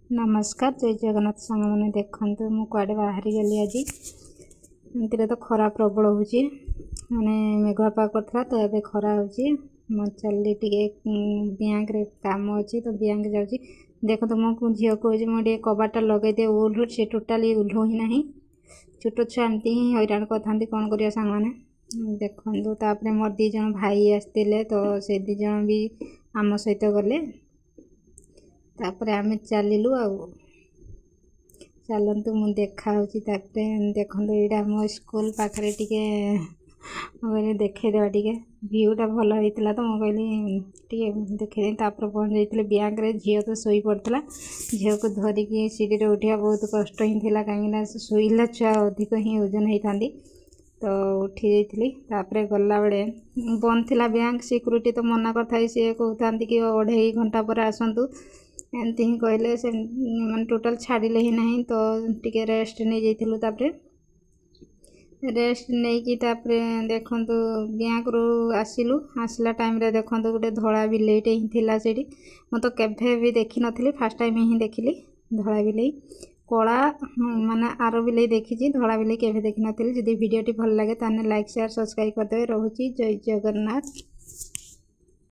नमस्कार जय जगन्नाथ सांग मैंने देखते मु कड़े बाहरी गली आज एमती तो खरा प्रबल हो मैंने मेघुआ पाग करता तो ये खरा हो चली टे बैंक रे काम अच्छी तो बैंक जाऊँगी देख तो मो झील कहे मुझे कबाटा लगे दे उल्लू सी टोटाली उल्लू ही ना छोट छुआ एमती ही हैरान करते कौन कर सांग मैंने देखु तापर मोर दीज भाई आसते तो से दीज भी आम सहित गले तापर आम चलू चलतु मु देखा देखो यहाँ मो स्कूल पाखे टे देखेदेवा टे भ्यूटा भल होता तो मुझे कहली देखे तापर पहुँच जाइए बैंक रे झील तो शोई पड़ता झील को धरिकी सीढ़ी उठा बहुत कष्ट ही था कहीं शोला छुआ अधिक ही ओजन होता तो उठी जाइए तापर गला बेले बंद थी बैंक सिक्यूरीटी तो मना करता सी कहता कि 2.5 घंटा पर आसतु एमती ही कहले से मैं टोटाल छाड़िले ही नहीं तो टिके रेस्ट नहीं जाइलु तापरे रेस्ट नहीं कि तापरे देखंतु बैंक रू आसिलु आसला टाइम रे देखंतु गोटे धड़ा बिलेईटे ही थिला सेठी मु तो केभे भी देखि नथिली फर्स्ट टाइम ही देखिली धड़ा बिलेई कला माने आरो बिलेई देखी धड़ा बिलेई केभे देखि नथिली जदि वीडियोटी भल लगे ताने लाइक शेयर सब्सक्राइब करदेवे। रहुची जय जगन्नाथ।